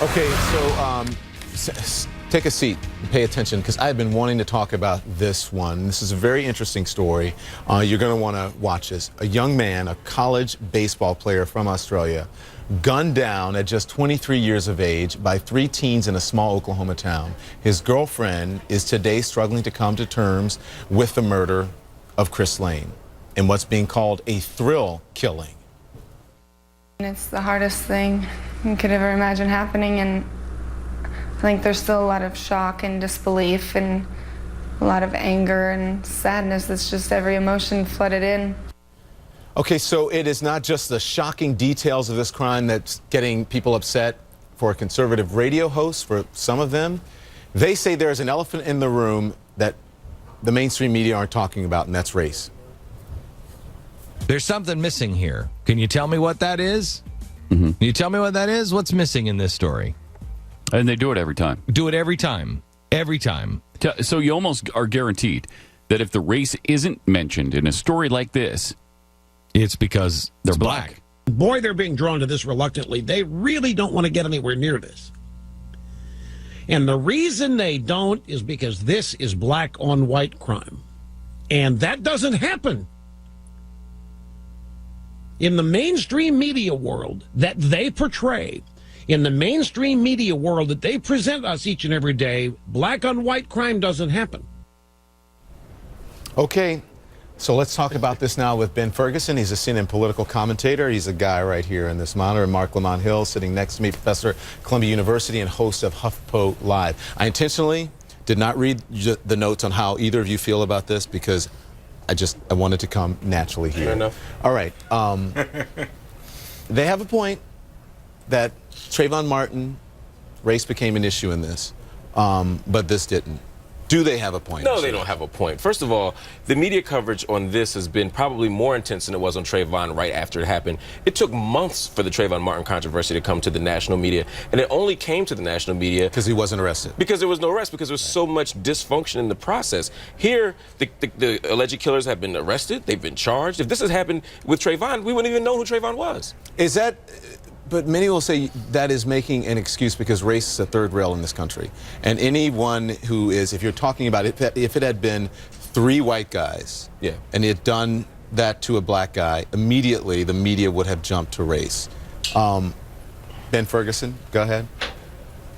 Okay, so take a seat and pay attention, because I've been wanting to talk about this one. This is a very interesting story. You're going to want to watch this. A young man, a college baseball player from Australia, gunned down at just 23 years of age by 3 teens in a small Oklahoma town. His girlfriend is today struggling to come to terms with the murder of Chris Lane and what's being called a thrill killing. It's the hardest thing you could ever imagine happening, and I think there's still a lot of shock and disbelief and a lot of anger and sadness. It's just every emotion flooded in. Okay, so it is not just the shocking details of this crime that's getting people upset. For a conservative radio host, for some of them, they say there's an elephant in the room that the mainstream media aren't talking about, and that's race. There's something missing here. Can you tell me what that is? Can you tell me what that is? What's missing in this story? And they do it every time. Do it every time. Every time. So you almost are guaranteed that if the race isn't mentioned in a story like this, it's because they're black. Boy, they're being drawn to this reluctantly. They really don't want to get anywhere near this. And the reason they don't is because this is black on white crime. And that doesn't happen in the mainstream media world that they portray. In the mainstream media world that they present us each and every day, black on white crime doesn't happen. Okay, so let's talk about this now with Ben Ferguson. He's a CNN political commentator. He's a guy right here in this monitor. Marc Lamont Hill sitting next to me, professor at Columbia University and host of HuffPo Live. I intentionally did not read the notes on how either of you feel about this, because I wanted to come naturally here. Fair enough. All right. They have a point that Trayvon Martin, race became an issue in this, but this didn't. Do they have a point? No, they don't have a point. First of all, the media coverage on this has been probably more intense than it was on Trayvon right after it happened. It took months for the Trayvon Martin controversy to come to the national media, and it only came to the national media because he wasn't arrested. Because there was no arrest, because there was so much dysfunction in the process. Here, the alleged killers have been arrested, they've been charged. If this had happened with Trayvon, we wouldn't even know who Trayvon was. Is that... But many will say that is making an excuse because race is a third rail in this country. And anyone who is, if you're talking about it, if it had been 3 white guys, and it had done that to a black guy, immediately the media would have jumped to race. Ben Ferguson, go ahead.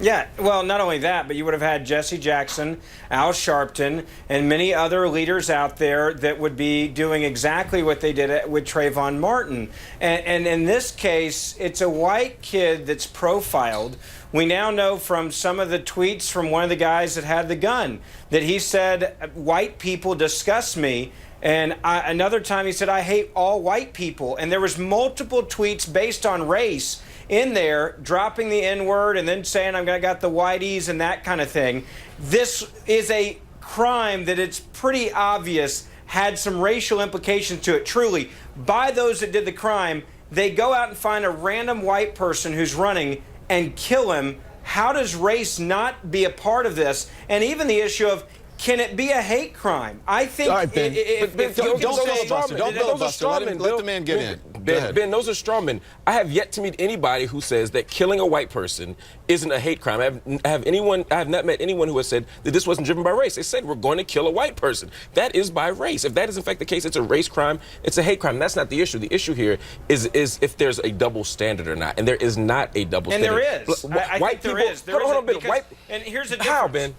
Yeah, well, not only that, but you would have had Jesse Jackson, Al Sharpton, and many other leaders out there that would be doing exactly what they did with Trayvon Martin. And in this case, it's a white kid that's profiled. We now know from some of the tweets from one of the guys that had the gun that he said, "White people disgust me." And another time he said, "I hate all white people." And there was multiple tweets based on race in there, dropping the N-word and then saying, "I got the whiteys" and that kind of thing. This is a crime that it's pretty obvious had some racial implications to it, truly. By those that did the crime, they go out and find a random white person who's running and kill him. How does race not be a part of this? And even the issue of, can it be a hate crime? I think... All right, Ben. Don't filibuster. Don't filibuster. Let the man get in. Ben, those are straw men. I have yet to meet anybody who says that killing a white person isn't a hate crime. I have not met anyone who has said that this wasn't driven by race. They said we're going to kill a white person. That is by race. If that is in fact the case, it's a race crime. It's a hate crime. That's not the issue. The issue here is if there's a double standard or not, and there is not a double standard. And there is. I think there is. Hold on, Ben. And here's the difference. How, Ben?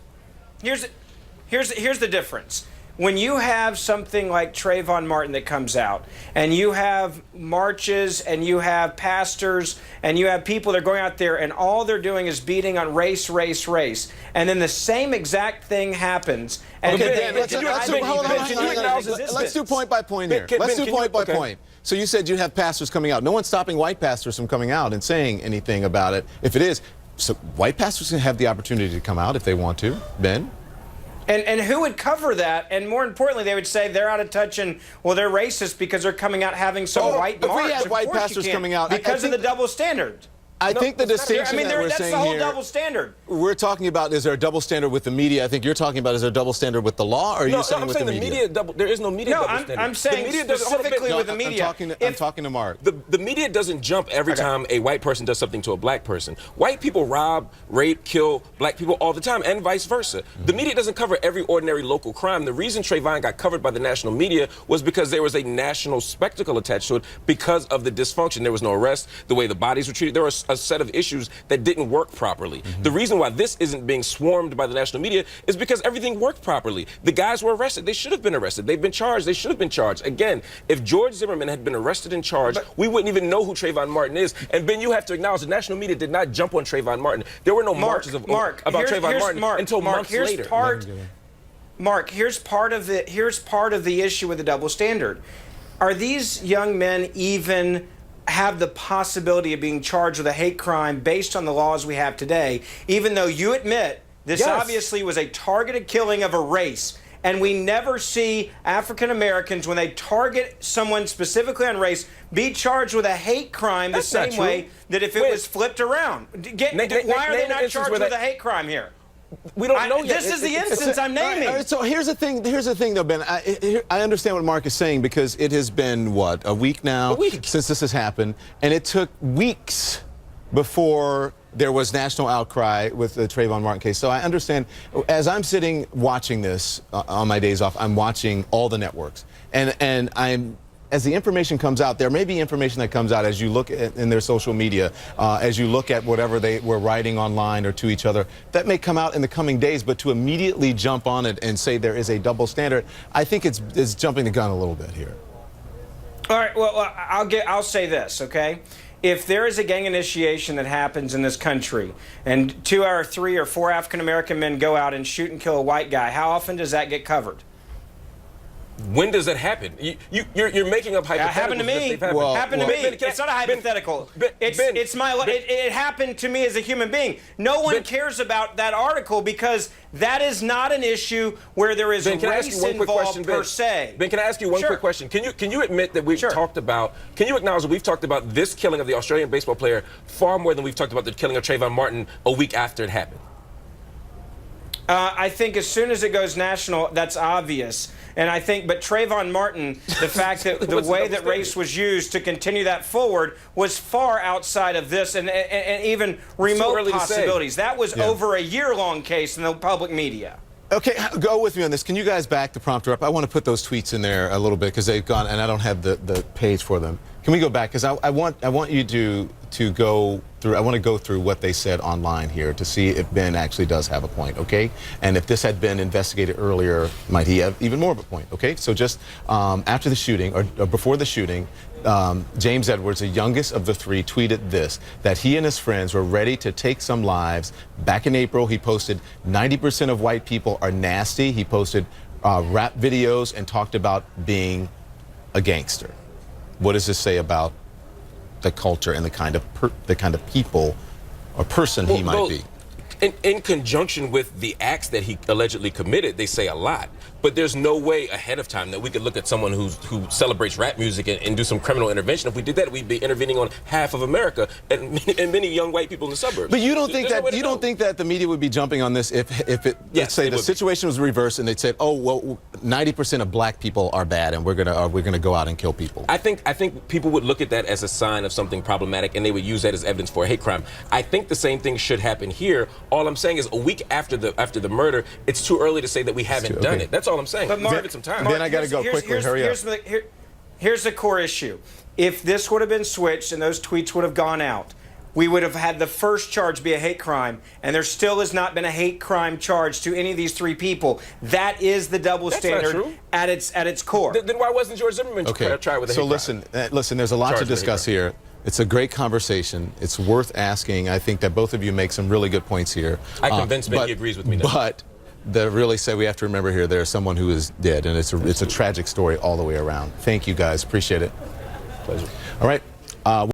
Here's the difference. When you have something like Trayvon Martin that comes out, and you have marches, and you have pastors, and you have people that are going out there, and all they're doing is beating on race, race, race, and then the same exact thing happens. And let's do point by point here. Let's do point by point. So you said you have pastors coming out. No one's stopping white pastors from coming out and saying anything about it. If it is, so white pastors can have the opportunity to come out if they want to. Ben? And who would cover that? And more importantly, they would say they're out of touch and, well, they're racist because they're coming out having some white march. If we had white pastors coming out... Because of the double standard. I think the distinction that we're that's saying the whole here, double standard. we're talking about, is there a double standard with the media? I think you're talking about, is there a double standard with the law, or are you saying I'm with saying the media? There is no media double standard. I'm saying the media doesn't- hold on a minute. specifically with the media. I'm talking to Mark. The media doesn't jump every time a white person does something to a black person. White people rob, rape, kill black people all the time, and vice versa. The media doesn't cover every ordinary local crime. The reason Trayvon got covered by the national media was because there was a national spectacle attached to it because of the dysfunction. There was no arrest, the way the bodies were treated. There was a set of issues that didn't work properly. The reason why this isn't being swarmed by the national media is because everything worked properly. The guys were arrested. They should have been arrested. They've been charged. They should have been charged. Again, if George Zimmerman had been arrested and charged, we wouldn't even know who Trayvon Martin is. And Ben, you have to acknowledge the national media did not jump on Trayvon Martin. There were no marches about Trayvon Martin until months later. Mark, here's part of the issue with the double standard. Are these young men even have the possibility of being charged with a hate crime based on the laws we have today, even though you admit this obviously was a targeted killing of a race? And we never see African Americans, when they target someone specifically on race, be charged with a hate crime the same way that if it was flipped around. Why are they not charged with a hate crime here? We don't know yet. This is the instance I'm naming. All right, so here's the thing, though, Ben. I understand what Mark is saying, because it has been, what, a week now since this has happened, and it took weeks before there was national outcry with the Trayvon Martin case. So I understand, as I'm sitting watching this on my days off, I'm watching all the networks, and as the information comes out, there may be information that comes out as you look at in their social media, as you look at whatever they were writing online or to each other, that may come out in the coming days. But to immediately jump on it and say there is a double standard, I think it's jumping the gun a little bit here. All right. Well, I'll say this, okay? If there is a gang initiation that happens in this country, and 2 or 3 or 4 African American men go out and shoot and kill a white guy, how often does that get covered? When does that happen? You're making up hypotheticals. Happened to me. Happened to me. It's not a hypothetical. It happened to me as a human being. No one cares about that article because that is not an issue where there is race involved per se. Ben, can I ask you one quick question? Can you admit that we've talked about? Can you acknowledge that we've talked about this killing of the Australian baseball player far more than we've talked about the killing of Trayvon Martin a week after it happened? I think as soon as it goes national, that's obvious. And I think, but Trayvon Martin, the fact that the way that race was used to continue that forward was far outside of this and even remote possibilities. That was over a year-long case in the public media. Okay, go with me on this. Can you guys back the prompter up? I want to put those tweets in there a little bit because they've gone, and I don't have the page for them. Can we go back? Because I want you to go through. I want to go through what they said online here to see if Ben actually does have a point. Okay, and if this had been investigated earlier, might he have even more of a point? Okay, so just after the shooting or before the shooting, James Edwards, the youngest of the 3, tweeted this, that he and his friends were ready to take some lives. Back in April, he posted 90% of white people are nasty. He posted rap videos and talked about being a gangster. What does this say about the culture and the kind of people or person he might be? In conjunction with the acts that he allegedly committed, they say a lot. But there's no way ahead of time that we could look at someone who celebrates rap music and do some criminal intervention. If we did that, we'd be intervening on half of America and many young white people in the suburbs. But you don't think that the media would be jumping on this if let's say the situation was reversed and they'd said, oh well, 90% of black people are bad and we're gonna go out and kill people. I think people would look at that as a sign of something problematic and they would use that as evidence for a hate crime. I think the same thing should happen here. All I'm saying is a week after the murder, it's too early to say that we haven't done it. That's all I'm saying. But Mark, give it some time. Then I got to go quickly. Hurry up. Here's the core issue. If this would have been switched and those tweets would have gone out, we would have had the first charge be a hate crime, and there still has not been a hate crime charge to any of these 3 people. That is the double standard at its core. Then why wasn't George Zimmerman tried with a hate crime? So listen, there's a lot to discuss here. It's a great conversation. It's worth asking. I think that both of you make some really good points here. I convinced me he agrees with me now. But really say we have to remember here there's someone who is dead, and it's a tragic story all the way around. Thank you guys. Appreciate it. Pleasure. All right.